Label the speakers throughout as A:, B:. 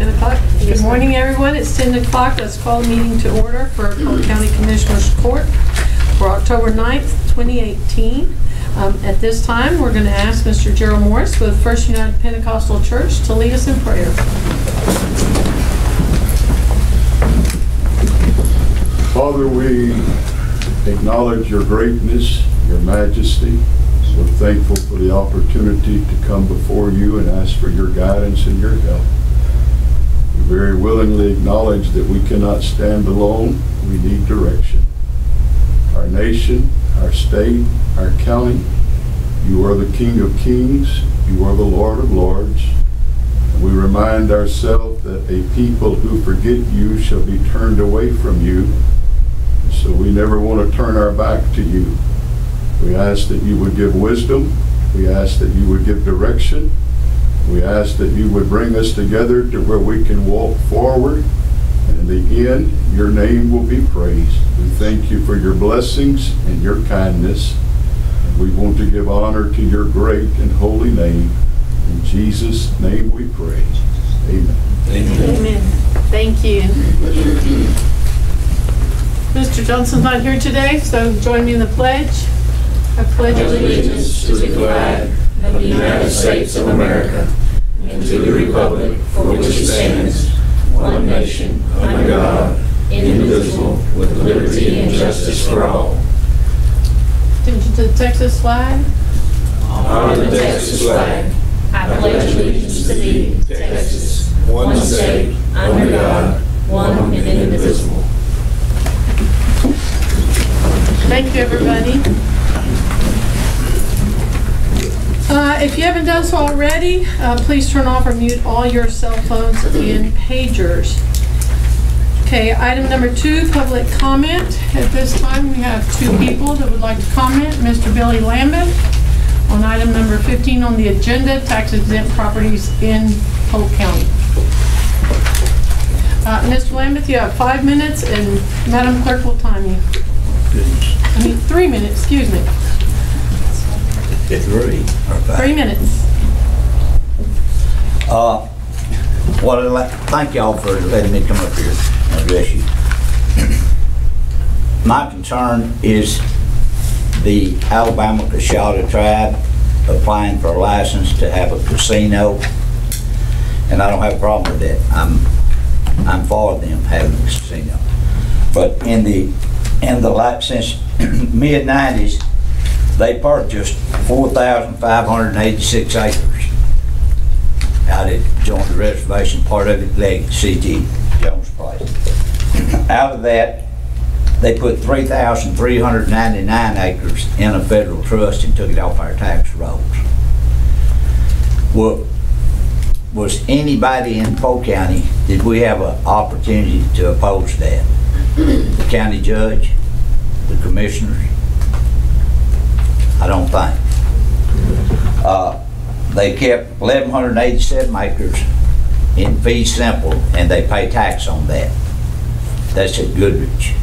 A: 10 o'clock. Good morning, everyone. It's 10 o'clock. Let's call the meeting to order for Polk County Commissioners Court for October 9th, 2018. At this time, we're going to ask Mr. Gerald Morris with First United Pentecostal Church to lead us in prayer.
B: Father, we acknowledge your greatness, your majesty. We're thankful for the opportunity to come before you and ask for your guidance and your help. We very willingly acknowledge that we cannot stand alone. We need direction. Our nation, our state, our county, you are the King of Kings, you are the Lord of Lords. And we remind ourselves that a people who forget you shall be turned away from you. So we never want to turn our back to you. We ask that you would give wisdom. We ask that you would give direction. We ask that you would bring us together to where we can walk forward. And in the end, your name will be praised. We thank you for your blessings and your kindness. And we want to give honor to your great and holy name. In Jesus' name we pray. Amen.
A: Amen. Amen. Thank you. Mr. Johnson's not here today, so join me in the pledge. I pledge
C: allegiance to the flag of the United States of America and to the republic for which it stands, one nation, under God, indivisible, with liberty and justice for all.
A: Attention to the Texas flag.
C: Honor the Texas flag. I pledge allegiance to thee, Texas, one state, under God, one and indivisible.
A: Thank you, everybody. If you haven't done so already, please turn off or mute all your cell phones and pagers. Okay, item number 2, public comment. At this time, we have 2 people that would like to comment. Mr. Billy Lambeth on item number 15 on the agenda, tax-exempt properties in Polk County. Mr. Lambeth, you have 5 minutes, and Madam Clerk will time you. 3 minutes, excuse me.
D: 3
A: minutes.
D: Well, thank y'all for letting me come up here and address you. My concern is the Alabama Castor tribe applying for a license to have a casino, and I don't have a problem with that. I'm for them having a casino, but since mid-90s, they purchased 4,586 acres out at joined the reservation, part of it led C.T. Jones place. Out of that, they put 3,399 acres in a federal trust and took it off our tax rolls. Well, was anybody in Polk County, did we have an opportunity to oppose that? The county judge, the commissioners? I don't think. They kept 1,187 acres in fee simple, and they pay tax on that. That's at Goodrich.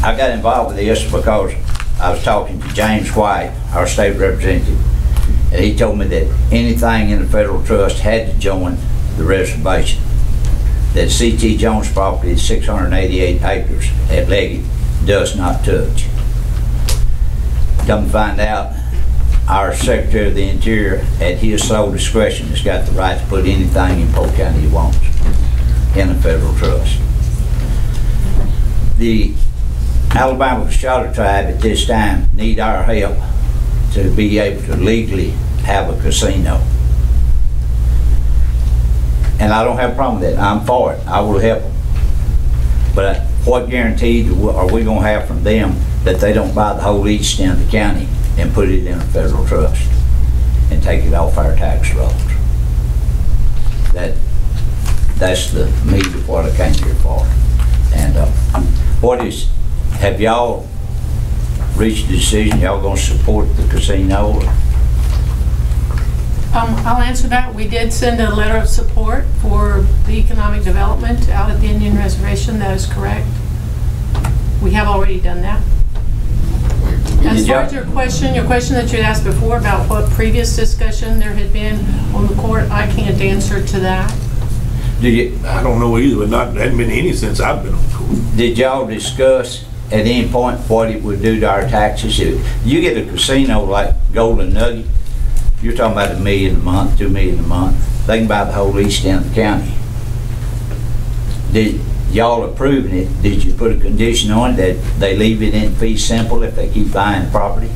D: I got involved with this because I was talking to James White, our state representative, and he told me that anything in the federal trust had to join the reservation. That C.T. Jones property is 688 acres at Leggett does not touch. Come to find out, our Secretary of the Interior, at his sole discretion, has got the right to put anything in Polk County he wants in a federal trust. The Alabama Castor tribe at this time need our help to be able to legally have a casino. And I don't have a problem with that. I'm for it. I will help them. But what guarantee are we going to have from them that they don't buy the whole east end of the county and put it in a federal trust and take it off our tax rolls? That's the meat of what I came here for. And have y'all reached a decision? Y'all going to support the casino? Or?
A: I'll answer that. We did send a letter of support for the economic development out at the Indian Reservation. That is correct. We have already done that. As far as your question that you asked before about what previous discussion there had been on the court, I can't answer to that.
E: I don't know either, but there hasn't been any since I've been on court.
D: Did y'all discuss at any point what it would do to our taxes? If you get a casino like Golden Nugget, you're talking about $1 million a month, $2 million a month. They can buy the whole east end of the county. Did y'all approving it? Did you put a condition on it that they leave it in fee simple if they keep buying property?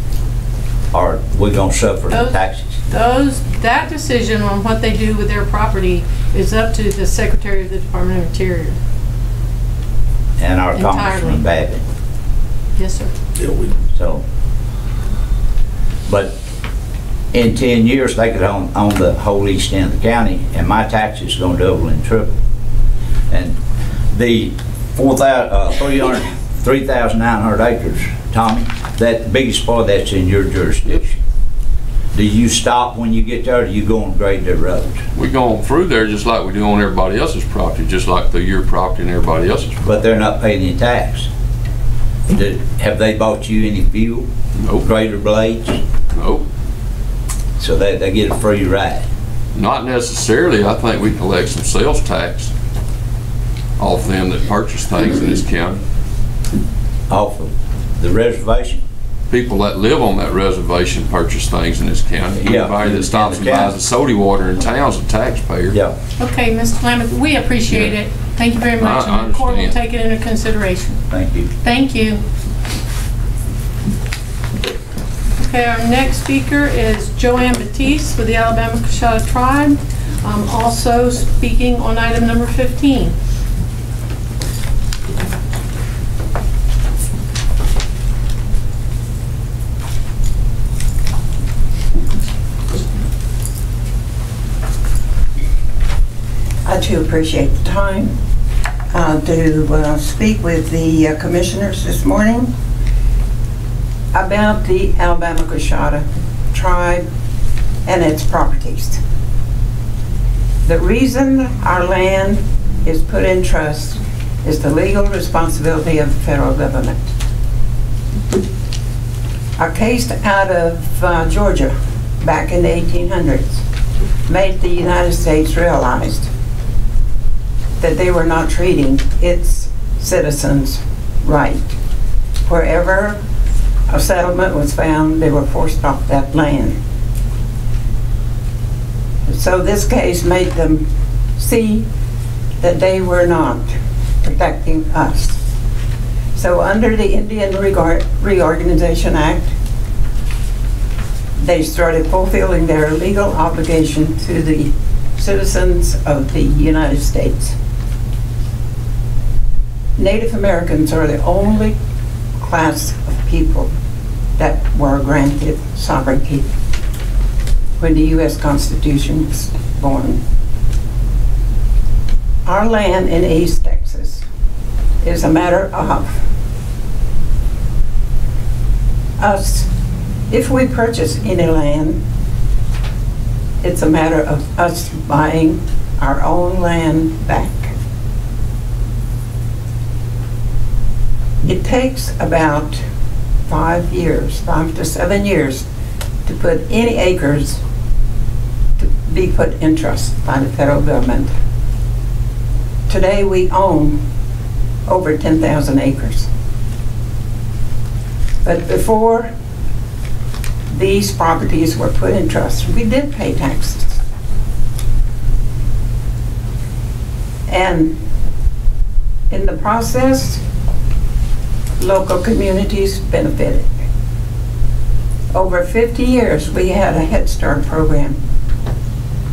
D: Or we're gonna suffer the taxes?
A: That decision on what they do with their property is up to the Secretary of the Department of Interior.
D: And our
A: Entirely.
D: Congressman Babbitt.
A: Yes, sir.
E: Yeah,
D: So, but in 10 years, they could own the whole east end of the county, and my taxes gonna double and triple. And the 3,900 acres, Tommy, that biggest part that's in your jurisdiction. Do you stop when you get there, or do you go and grade their roads?
F: We go through there just like we do on everybody else's property, just like through your property and everybody else's property.
D: But they're not paying any tax. Have they bought you any fuel?
F: Nope.
D: Grader blades?
F: Nope.
D: So they get a free ride?
F: Not necessarily. I think we collect some sales tax off them that purchase things in this county.
D: Off of the reservation?
F: People that live on that reservation purchase things in this county.
D: Yeah.
F: Anybody that stops and buys the soda water in town's a taxpayer.
D: Yeah.
A: Okay, Mr. Lameth, we appreciate it. Thank you very much.
F: I
A: And the court will
F: understand.
A: take it into consideration.
D: Thank you.
A: Thank you. Okay, our next speaker is Joanne Matisse with the Alabama-Shah Tribe, also speaking on item number 15.
G: I too appreciate the time to speak with the commissioners this morning about the Alabama-Shah Tribe and its properties. The reason our land is put in trust is the legal responsibility of the federal government. A case out of Georgia back in the 1800s made the United States realize that they were not treating its citizens right. Wherever a settlement was found, they were forced off that land. So this case made them see that they were not protecting us. So under the Indian Reorganization Act, they started fulfilling their legal obligation to the citizens of the United States. Native Americans are the only class of people that were granted sovereignty when the U.S. Constitution was born. Our land in East Texas is a matter of us. If we purchase any land, it's a matter of us buying our own land back. It takes about 5 to 7 years to put any acres to be put in trust by the federal government. Today we own over 10,000 acres. But before these properties were put in trust, we did pay taxes. And in the process, local communities benefited. Over 50 years, we had a Head Start program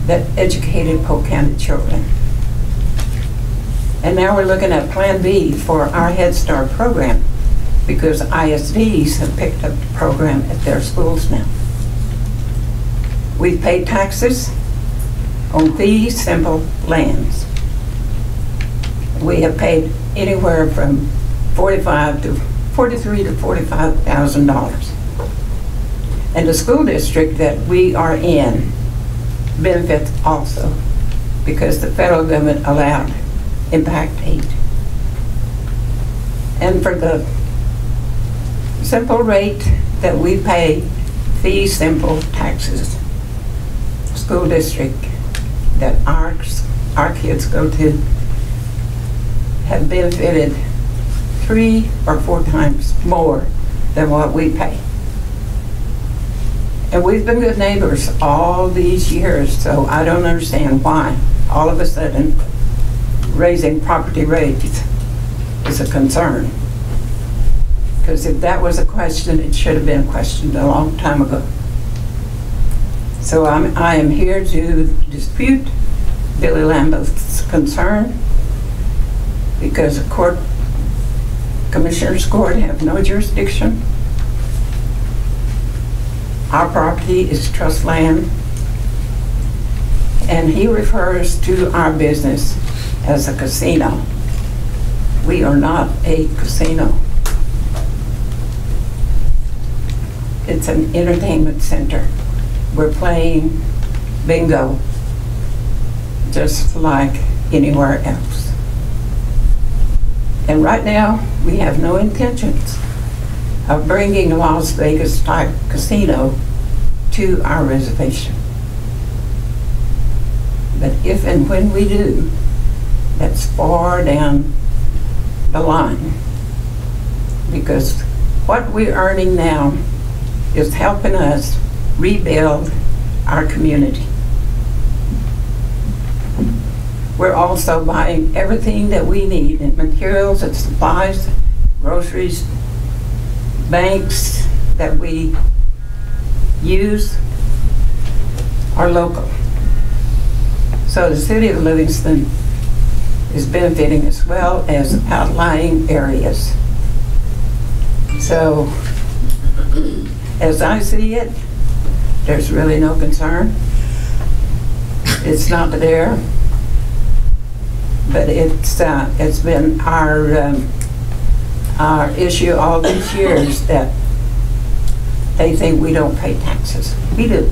G: that educated Polk County children. And now we're looking at Plan B for our Head Start program because ISDs have picked up the program at their schools now. We've paid taxes on fee simple lands. We have paid anywhere from $43,000 to $45,000. And the school district that we are in benefits also because the federal government allowed impact aid. And for the simple rate that we pay fee simple taxes. School district that our kids go to have benefited 3 or 4 times more than what we pay. And we've been good neighbors all these years, so I don't understand why all of a sudden raising property rates is a concern. Because if that was a question, it should have been questioned a long time ago. So I am here to dispute Billy Lambert's concern, because the Commissioner's Court have no jurisdiction. Our property is trust land, and he refers to our business as a casino. We are not a casino. It's an entertainment center. We're playing bingo just like anywhere else. And right now, we have no intentions of bringing a Las Vegas type casino to our reservation. But if and when we do, that's far down the line, because what we're earning now is helping us rebuild our community. We're also buying everything that we need in materials and supplies, groceries, banks that we use are local. So the city of Livingston is benefiting as well as outlying areas. So, as I see it, there's really no concern. It's not there, but it's been our issue all these years that they think we don't pay taxes. We do.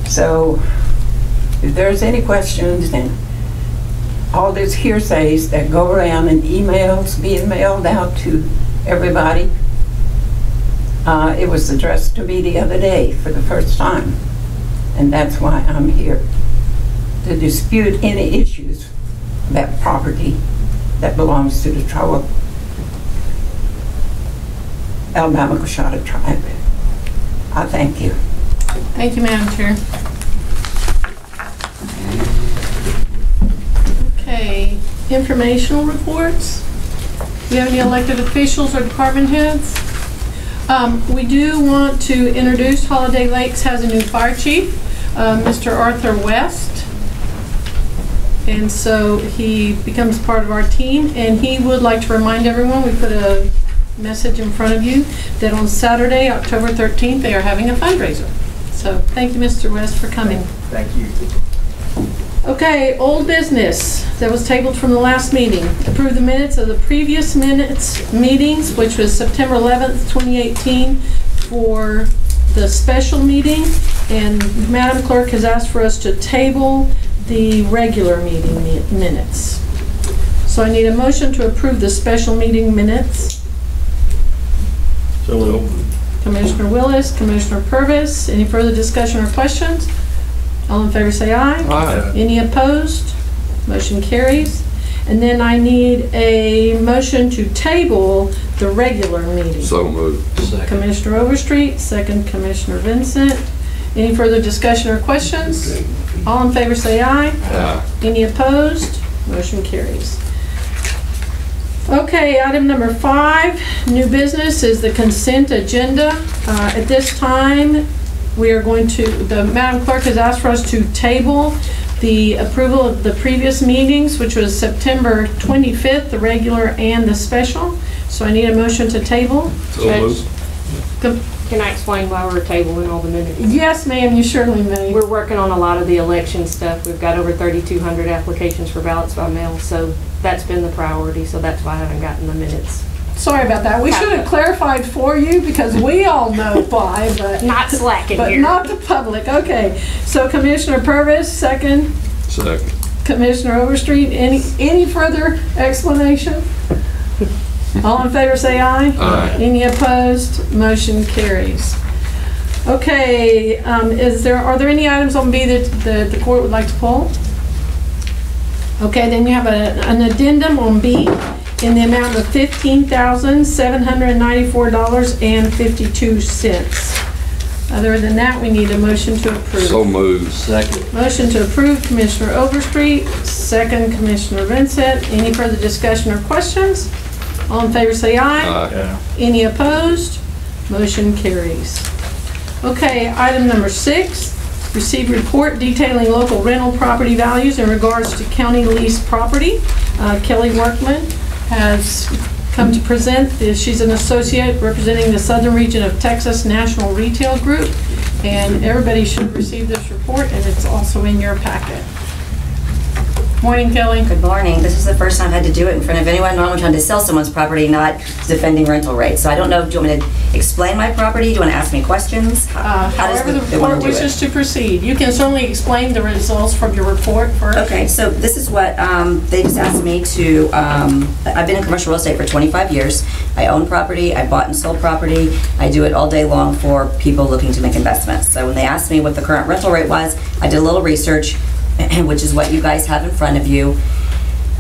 G: So, if there's any questions, then all these hearsays that go around in emails being mailed out to everybody, it was addressed to me the other day for the first time, and that's why I'm here, to dispute any issues about property that belongs to the Alabama-Coshawta tribe. I thank you.
A: Thank you, Madam Chair. Okay, informational reports. Do you have any elected officials or department heads? We do want to introduce Holiday Lakes has a new fire chief, Mr. Arthur West. And so he becomes part of our team, and he would like to remind everyone, we put a message in front of you, that on Saturday, October 13th, they are having a fundraiser. So thank you, Mr. West, for coming.
H: Thank you.
A: Okay, old business that was tabled from the last meeting. Approve the minutes of the previous meetings, which was September 11th, 2018, for the special meeting. And Madam Clerk has asked for us to table the regular meeting minutes. So I need a motion to approve the special meeting minutes.
E: So
A: Commissioner Willis, Commissioner Purvis, any further discussion or questions? All in favor say aye.
E: Aye.
A: Any opposed? Motion carries. And then I need a motion to table the regular meeting.
F: So moved.
A: Commissioner Overstreet, second Commissioner Vincent. Any further discussion or questions? All in favor say aye.
F: Aye.
A: Any opposed? Motion carries. Okay, item number 5, new business, is the consent agenda. At this time, we are going to, the Madam Clerk has asked for us to table the approval of the previous meetings, which was September 25th, the regular and the special. So I need a motion to table.
F: So moved.
I: Can I explain why we're tabling all the minutes?
A: Yes, ma'am, you surely may.
I: We're working on a lot of the election stuff. We've got over 3,200 applications for ballots by mail, so that's been the priority, so that's why I haven't gotten the minutes.
A: Sorry about that. We should have clarified for you, because we all know why, but
I: Not slacking
A: but
I: here.
A: not the public. Okay, so Commissioner Purvis, second.
F: Second.
A: Commissioner Overstreet, any further explanation? All in favor say aye.
F: Aye.
A: Any opposed? Motion carries. Okay, are there any items on B that the court would like to pull? Okay, then you have an addendum on B in the amount of $15,794.52. Other than that, we need a motion to approve.
F: So moved. Second.
A: Motion to approve, Commissioner Overstreet. Second, Commissioner Vincent. Any further discussion or questions? All in favor say aye.
F: Aye.
A: Any opposed? Motion carries. Okay, item number 6, receive report detailing local rental property values in regards to county leased property. Kelly Workman has come to present. She's an associate representing the Southern Region of Texas National Retail Group, and everybody should receive this report, and it's also in your packet. Morning, Kelly.
H: Good morning. This is the first time I've had to do it in front of anyone. Normally I'm trying to sell someone's property, not defending rental rates. So I don't know, do you want me to explain my property? Do you want to ask me questions?
A: However the court wishes to proceed. You can certainly explain the results from your report first.
H: Okay, so this is what they just asked me to, I've been in commercial real estate for 25 years. I own property, I bought and sold property. I do it all day long for people looking to make investments. So when they asked me what the current rental rate was, I did a little research, which is what you guys have in front of you.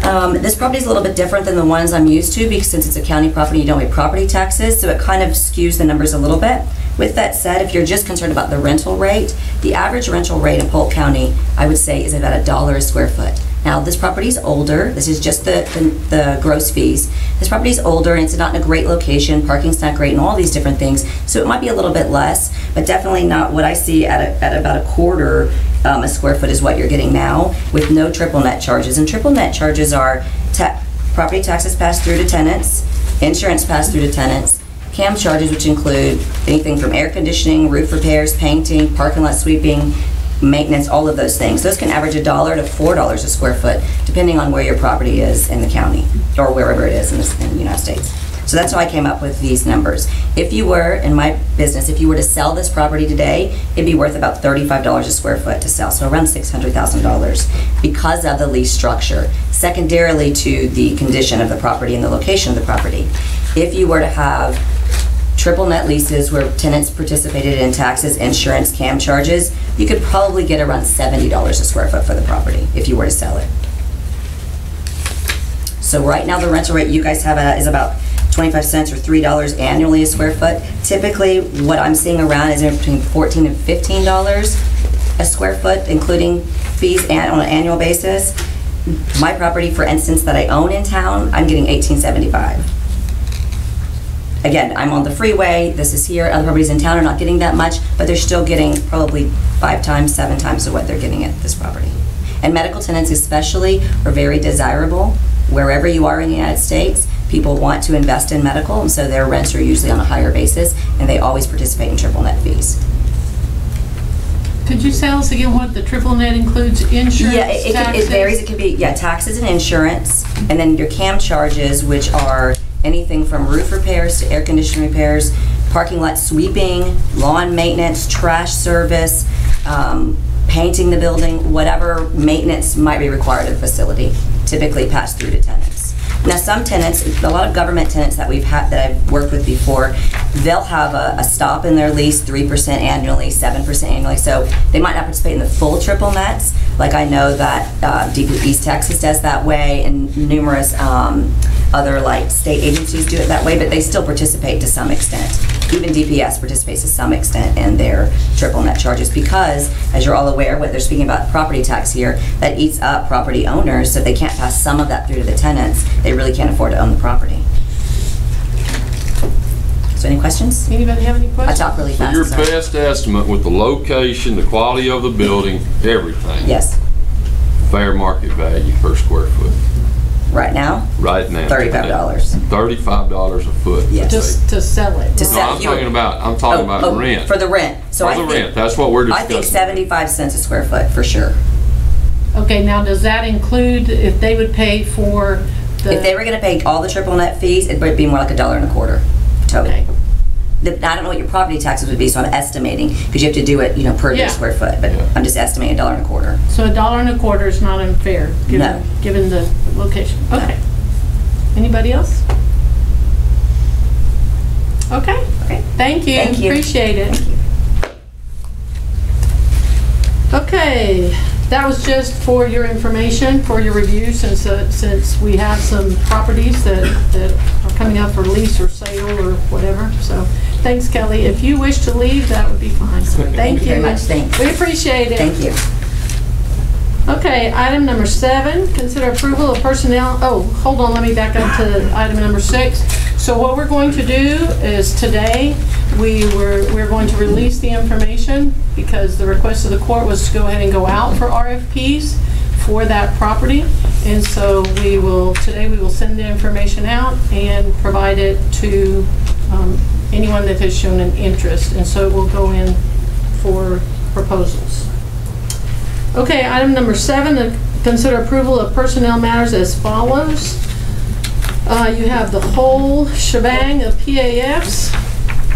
H: This property is a little bit different than the ones I'm used to because since it's a county property, you don't pay property taxes, so it kind of skews the numbers a little bit. With that said, if you're just concerned about the rental rate, the average rental rate in Polk County, I would say, is about $1 a square foot. Now, this property is older. This is just the gross fees. This property is older and it's not in a great location. Parking's not great and all these different things. So it might be a little bit less, but definitely not what I see at about a quarter a square foot is what you're getting now with no triple net charges. And triple net charges are property taxes passed through to tenants, insurance passed through to tenants, CAM charges, which include anything from air conditioning, roof repairs, painting, parking lot sweeping, maintenance, all of those things. Those can average $1 to $4 a square foot, depending on where your property is in the county or wherever it is in the United States. So that's how I came up with these numbers. If you were, in my business, if you were to sell this property today, it'd be worth about $35 a square foot to sell, so around $600,000 because of the lease structure, secondarily to the condition of the property and the location of the property. If you were to have triple net leases where tenants participated in taxes, insurance, CAM charges, you could probably get around $70 a square foot for the property if you were to sell it. So right now the rental rate you guys have is about 25 cents or $3 annually a square foot. Typically what I'm seeing around is between $14 and $15 a square foot, including fees and on an annual basis. My property, for instance, that I own in town, I'm getting $18.75. Again, I'm on the freeway, this is here, other properties in town are not getting that much, but they're still getting probably 5 times, 7 times of what they're getting at this property. And medical tenants especially are very desirable. Wherever you are in the United States, people want to invest in medical, and so their rents are usually on a higher basis, and they always participate in triple net fees.
A: Could you tell us again what the triple net includes? Insurance,
H: yeah,
A: taxes?
H: It varies. It could be, taxes and insurance, and then your CAM charges, which are anything from roof repairs to air conditioning repairs, parking lot sweeping, lawn maintenance, trash service, painting the building, whatever maintenance might be required of the facility, typically passed through to tenants. Now some tenants, a lot of government tenants that I've worked with before, they'll have a stop in their lease, 3% annually, 7% annually, so they might not participate in the full triple nets. Like I know that DP East Texas does that way, and numerous other like state agencies do it that way, but they still participate to some extent. Even DPS participates to some extent in their triple net charges because, as you're all aware, what they're speaking about property tax here, that eats up property owners, so if they can't pass some of that through to the tenants, they really can't afford to own the property. So any questions?
A: Anybody have any questions?
H: I talk really fast.
F: So your best estimate with the location, the quality of the building, everything.
H: Yes.
F: Fair market value per square foot.
H: Right now?
F: Right now.
H: $35.
F: $35 a foot.
H: Yes.
A: Just to sell it.
H: To
F: No,
H: sell.
F: I'm talking about rent.
H: For the rent. So
F: for the rent. That's what we're discussing.
H: I think 75 cents a square foot for sure.
A: Okay, now does that include if they would pay for the...
H: If they were going to pay all the triple net fees, it would be more like $1.25 total.
A: Okay.
H: I don't know what your property taxes would be, so I'm estimating because you have to do it, per square foot. But
F: Yeah.
H: I'm just estimating $1.25.
A: So $1.25 is not unfair, given the location. Okay. Anybody else? Okay.
H: Okay.
A: Thank you.
H: Thank you.
A: Appreciate it.
H: Thank you.
A: Okay, that was just for your information, for your review, since we have some properties that are coming up for lease or sale or whatever. So, thanks, Kelly. If you wish to leave, that would be fine. Thank you
H: very much. Thanks.
A: We appreciate it.
H: Thank you.
A: Okay, item number 7, consider approval of personnel. Oh, hold on, let me back up to item number 6. So what we're going to do is today, we're going to release the information because the request of the court was to go ahead and go out for RFPs for that property. And so today we will send the information out and provide it to anyone that has shown an interest. And so it will go in for proposals. Okay, item number 7, consider approval of personnel matters as follows. You have the whole shebang of PAFs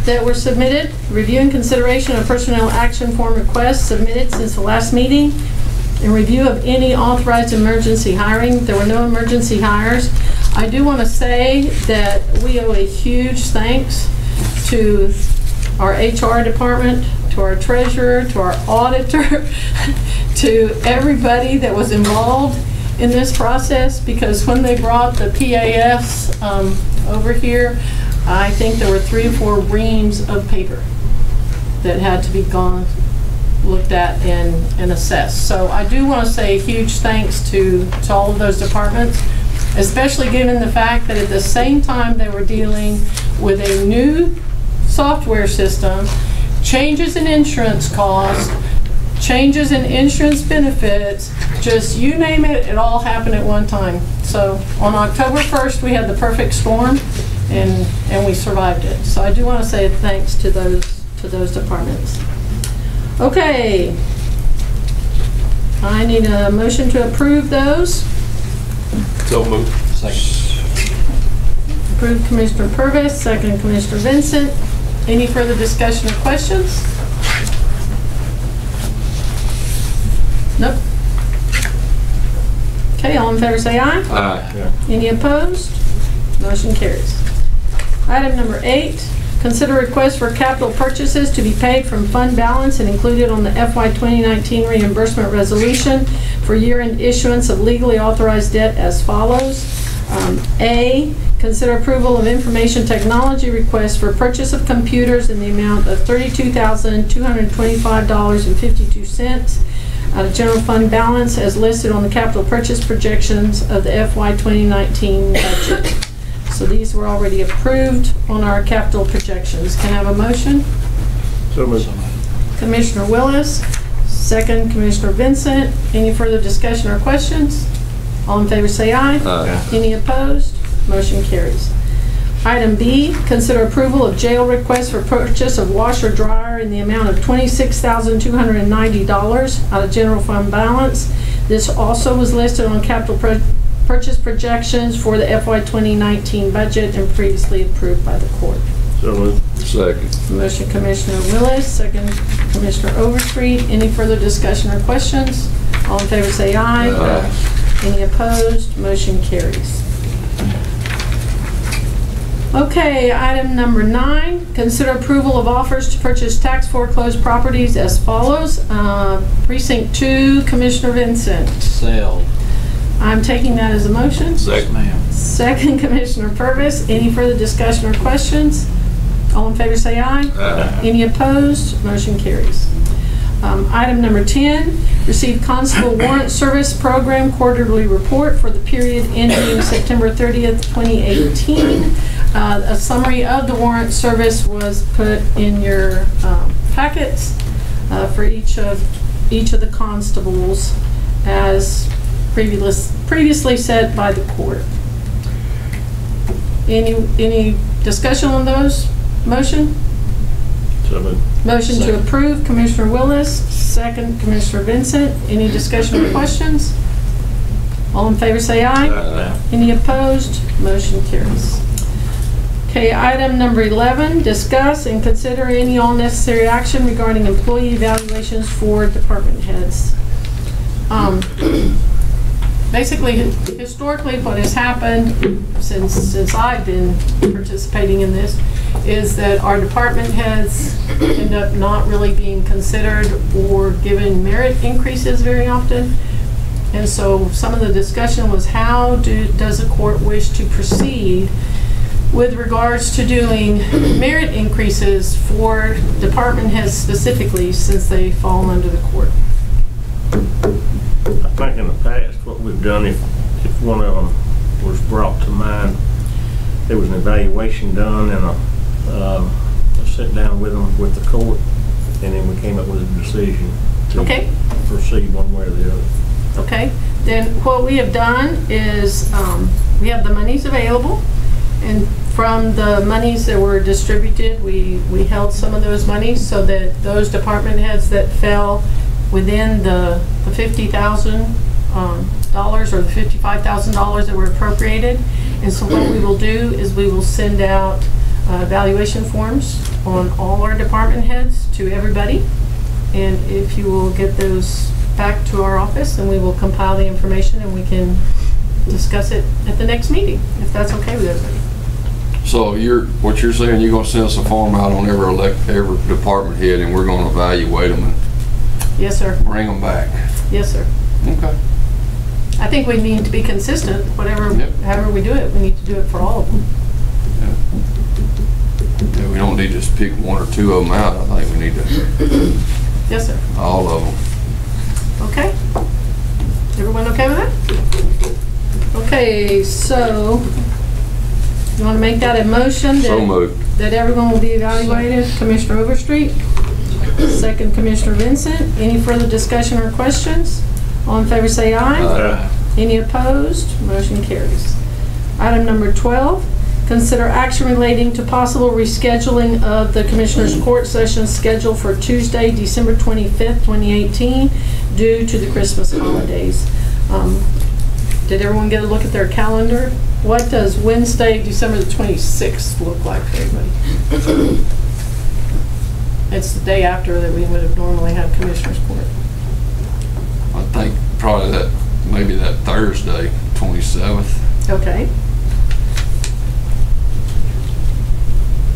A: that were submitted. Review and consideration of personnel action form requests submitted since the last meeting. And review of any authorized emergency hiring. There were no emergency hires. I do want to say that we owe a huge thanks to our HR department, to our treasurer, to our auditor, to everybody that was involved in this process, because when they brought the PAFs over here, I think there were 3 or 4 reams of paper that had to be looked at and assessed. So I do want to say a huge thanks to all of those departments, especially given the fact that at the same time they were dealing with a new software system, changes in insurance costs, changes in insurance benefits, just you name it, it all happened at one time. So on October 1st, we had the perfect storm, and we survived it. So I do want to say thanks to those departments. Okay, I need a motion to approve those.
E: So moved. Second.
A: Approved Commissioner Purvis, second Commissioner Vincent. Any further discussion or questions? Nope. Okay, all in favor say aye.
F: Aye.
A: Any opposed? Motion carries. Item number 8, consider request for capital purchases to be paid from fund balance and included on the FY 2019 reimbursement resolution for year-end issuance of legally authorized debt as follows. A, consider approval of information technology request for purchase of computers in the amount of $32,225.52 out of general fund balance as listed on the capital purchase projections of the FY 2019 budget. So these were already approved on our capital projections. Can I have a motion?
E: So moved.
A: Commissioner Willis, second Commissioner Vincent. Any further discussion or questions? All in favor say aye.
F: Aye.
A: Any opposed? Motion carries. Item B, consider approval of jail request for purchase of washer dryer in the amount of $26,290 out of general fund balance. This also was listed on capital purchase projections for the FY 2019 budget and previously approved by the court.
E: So moved.
F: Second.
A: Motion Commissioner Willis, second Commissioner Overstreet. Any further discussion or questions? All in favor say aye.
F: Aye.
A: Any opposed? Motion carries. Okay, item number 9, consider approval of offers to purchase tax foreclosed properties as follows. Precinct 2, Commissioner Vincent.
C: Sale.
A: I'm taking that as a motion.
E: Second.
C: Ma'am.
A: Second, Commissioner Purvis. Any further discussion or questions? All in favor say aye.
F: Aye.
A: Any opposed? Motion carries. Item number 10, received Constable Warrant Service Program Quarterly Report for the period ending September 30th, 2018. A summary of the warrant service was put in your packets for each of the constables as previously set by the court. Any discussion on those? Motion?
E: So moved.
A: Motion to approve, Commissioner Willis, second Commissioner Vincent. Any discussion or questions? All in favor say aye.
E: Aye.
A: Any opposed? Motion carries. Okay, item number 11, discuss and consider any all necessary action regarding employee evaluations for department heads. Basically, historically, what has happened since I've been participating in this is that our department heads end up not really being considered or given merit increases very often. And so some of the discussion was how does the court wish to proceed with regards to doing merit increases for department heads specifically, since they fall under the court.
J: I think in the past what we've done, if one of them was brought to mind, there was an evaluation done and a sit down with them with the court, and then we came up with a decision to proceed one way or the other.
A: Okay, then what we have done is we have the monies available, and from the monies that were distributed, we held some of those monies so that those department heads that fell within the $50,000 or the $55,000 that were appropriated. And so what we will do is we will send out evaluation forms on all our department heads to everybody. And if you will get those back to our office, then we will compile the information and we can discuss it at the next meeting, if that's okay with everybody.
F: So what you're saying, you're gonna send us a form out on every department head, and we're gonna evaluate them and
A: yes, sir.
F: Bring them back.
A: Yes, sir.
F: Okay.
A: I think we need to be consistent, however we do it, we need to do it for all of them.
F: Yeah, we don't need to just pick one or two of them out. I think we need to.
A: Yes, sir.
F: All of them.
A: Okay. Everyone okay with that? Okay, so you want to make that a motion that everyone will be evaluated? Commissioner Overstreet, second Commissioner Vincent. Any further discussion or questions? All in favor say aye.
J: Aye.
A: Any opposed? Motion carries. Item number 12, consider action relating to possible rescheduling of the Commissioners' Court session scheduled for Tuesday, December 25th, 2018, due to the Christmas holidays. Did everyone get a look at their calendar? What does Wednesday, December the 26th look like for everybody? It's the day after that we would have normally had Commissioners' Court.
F: I think probably maybe that Thursday, 27th.
A: Okay.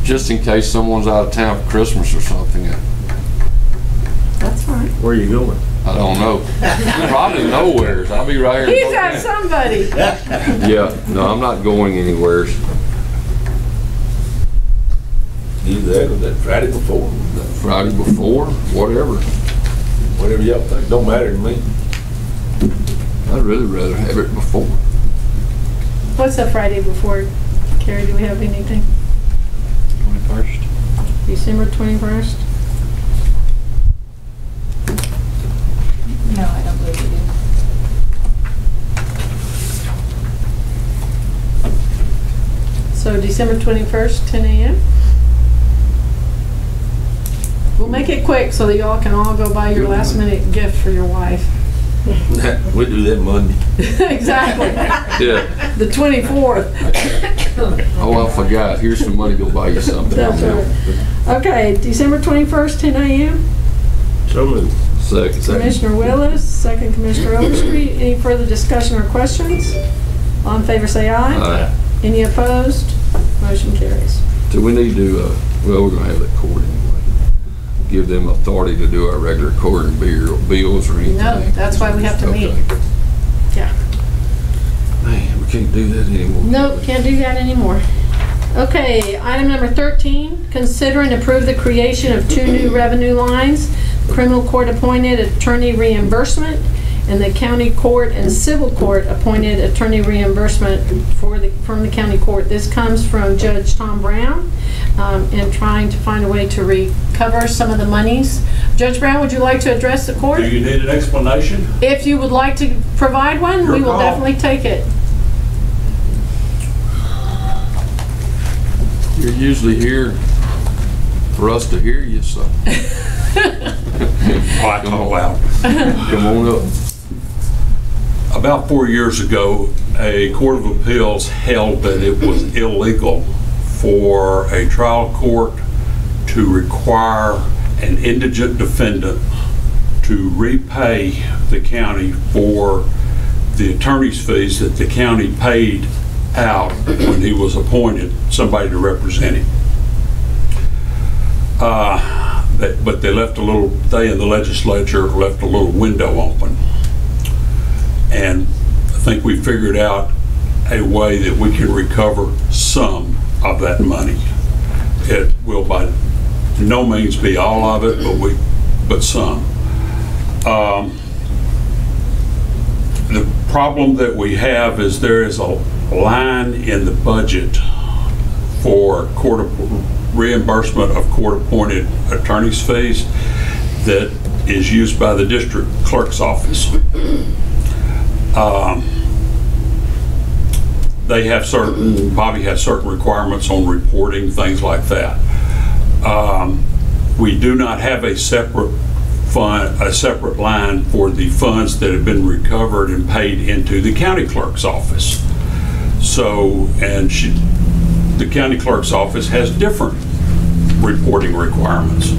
F: Just in case someone's out of town for Christmas or something.
A: That's fine.
J: Where are you going?
F: I don't know. Probably nowhere. I'll be right here.
A: He's got somebody.
F: Yeah, no, I'm not going anywhere.
E: Either that or that Friday before.
F: Friday before, whatever.
E: Whatever y'all think, don't matter to me.
F: I'd really rather have it before.
A: What's the Friday before? Carrie, do we have anything?
F: 21st.
A: December 21st?
I: No, I don't believe we do.
A: So December 21st, 10 a.m.? We'll make it quick so that y'all can all go buy your last minute gift for your wife.
E: We'll do that Monday.
A: Exactly.
F: Yeah.
A: The 24th.
F: Oh, I forgot. Here's some money. Go buy you something.
A: That's right. Okay, December 21st, 10 a.m.
J: So moved.
F: Second.
A: Commissioner Willis, second Commissioner Overstreet. Any further discussion or questions? All in favor say aye.
F: Aye.
A: Any opposed? Motion carries.
F: Do we need to, well, we're going to have that court anyway. Give them authority to do our regular court and bills or anything.
A: No, that's why we have to meet. Yeah.
F: Man, we can't do that anymore.
A: Nope, can't do that anymore. Okay, item number 13, consider and approve the creation of 2 new revenue lines, criminal court appointed attorney reimbursement and the county court and civil court appointed attorney reimbursement from the county court. This comes from Judge Tom Brown in trying to find a way to recover some of the monies. Judge Brown, would you like to address the court?
K: Do you need an explanation?
A: If you would like to provide one, we will definitely take it.
F: You're usually here for us to hear you, so.
K: I talk loud.
F: Come on up.
K: About 4 years ago, a court of appeals held that it was illegal for a trial court to require an indigent defendant to repay the county for the attorney's fees that the county paid out when he was appointed somebody to represent him. But they left a little, they in the legislature left a little window open. And I think we figured out a way that we can recover some of that money. It will by no means be all of it, but some. The problem that we have is there is a line in the budget for reimbursement of court-appointed attorney's fees that is used by the district clerk's office. They have Bobby has certain requirements on reporting, things like that. We do not have a separate fund, a separate line for the funds that have been recovered and paid into the county clerk's office. So, the county clerk's office has different reporting requirements.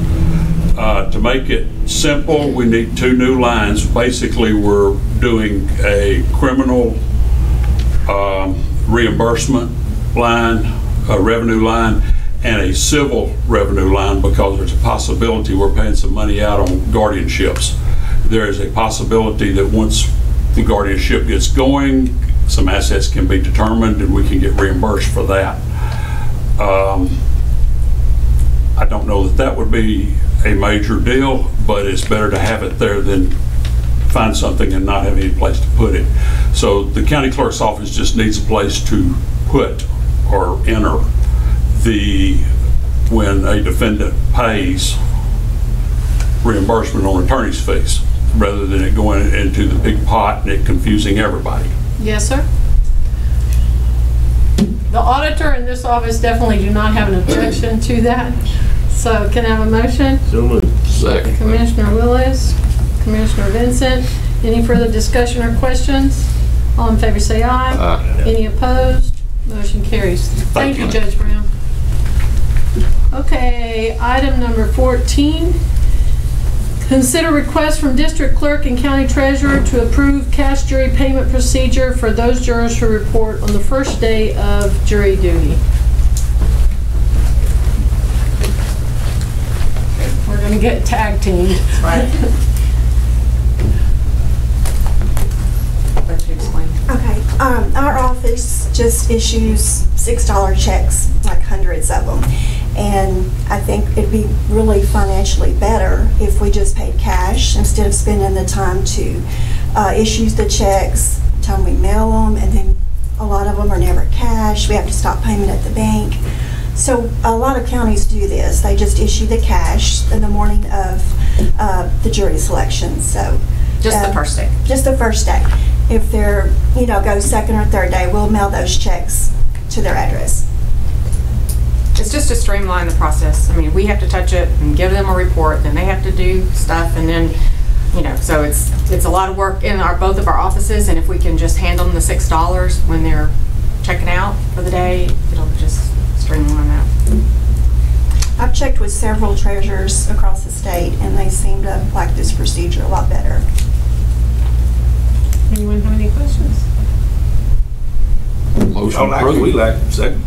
K: To make it simple, we need 2 new lines. Basically, we're doing a criminal reimbursement line, a revenue line, and a civil revenue line, because there's a possibility we're paying some money out on guardianships. There is a possibility that once the guardianship gets going, some assets can be determined and we can get reimbursed for that. I don't know that that would be a major deal, but it's better to have it there than find something and not have any place to put it. So the county clerk's office just needs a place to put or enter when a defendant pays reimbursement on attorney's fees, rather than it going into the big pot and it confusing everybody.
A: Yes, sir. The auditor in this office definitely do not have an objection to that. So can I have a motion?
J: So moved.
F: Second.
A: Commissioner Willis, Commissioner Vincent. Any further discussion or questions? All in favor say aye.
F: Aye.
A: Any opposed? Motion carries. Thank you, Judge Brown. Okay, item number 14. Consider request from District Clerk and County Treasurer to approve cash jury payment procedure for those jurors who report on the first day of jury duty. We're going to get tag teamed.
L: Right. Let you explain.
M: Okay, our office just issues $6 checks, like hundreds of them. And I think it'd be really financially better if we just paid cash instead of spending the time to issue the checks, time we mail them, and then a lot of them are never cash. We have to stop payment at the bank. So a lot of counties do this. They just issue the cash in the morning of the jury selection. So
L: just the first day.
M: Just the first day. If they're, go second or third day, we'll mail those checks to their address.
L: It's just to streamline the process. I mean, we have to touch it and give them a report, then they have to do stuff, and then, so it's a lot of work in both of our offices, and if we can just hand them the $6 when they're checking out for the day, it'll just streamline that.
M: I've checked with several treasurers across the state, and they seem to like this procedure a lot better.
A: Anyone have any questions?
F: Motion approved.
E: We like second.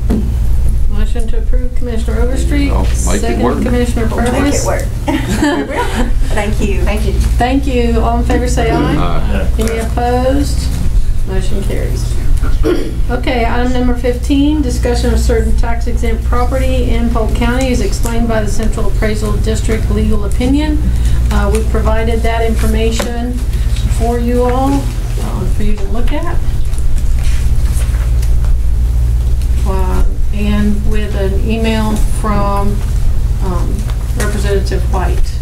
A: Motion to approve Commissioner Overstreet.
F: Make it work.
A: Second, Commissioner Purvis.
M: Make it work. Thank you.
L: Thank you.
A: Thank you. All in favor say aye.
F: Aye.
A: Any opposed? Motion carries. Okay, item number 15, discussion of certain tax exempt property in Polk County is explained by the Central Appraisal District legal opinion. We've provided that information for you all, for you to look at. And with an email from Representative White.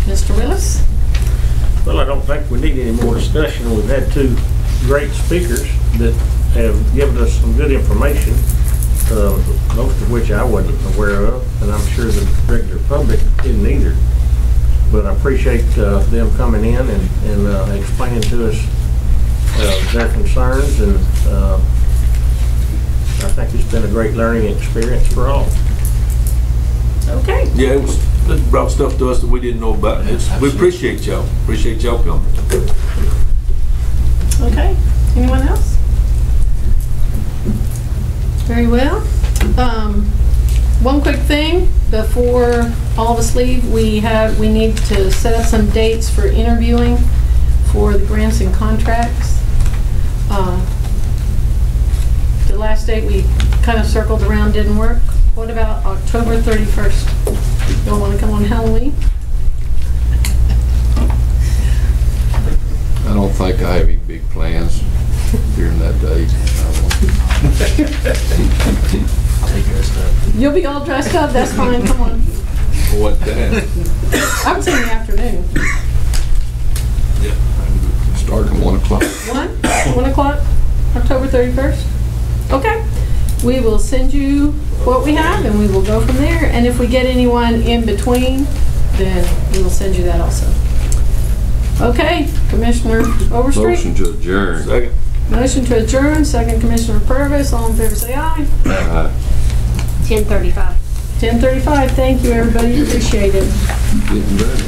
A: Mr. Willis?
J: Well, I don't think we need any more discussion. We've had 2 great speakers that have given us some good information, most of which I wasn't aware of, and I'm sure the regular public didn't either. But I appreciate them coming in and explaining to us their concerns, and I think it's been a great learning experience for all.
A: Okay.
E: Yeah, it brought stuff to us that we didn't know about. We appreciate y'all. Appreciate y'all coming.
A: Okay. Anyone else? Very well. One quick thing. before all of us leave, we need to set up some dates for interviewing for the grants and contracts. The last date we kind of circled around didn't work. What about October 31st? You don't want to come on Halloween?
F: I don't think I have any big plans during that date.
A: You'll be all dressed up, that's fine, come on.
F: What time?
A: I would say in the afternoon.
F: Yeah. Start at 1 o'clock.
A: 1 o'clock, October 31st? Okay. We will send you what we have and we will go from there. And if we get anyone in between, then we will send you that also. Okay, Commissioner Overstreet.
F: Motion to adjourn.
E: Second.
A: Motion to adjourn, second Commissioner Purvis. All in favor say aye.
F: Aye.
I: 10:35.
A: 10:35, thank you everybody, appreciate it.
F: Getting ready.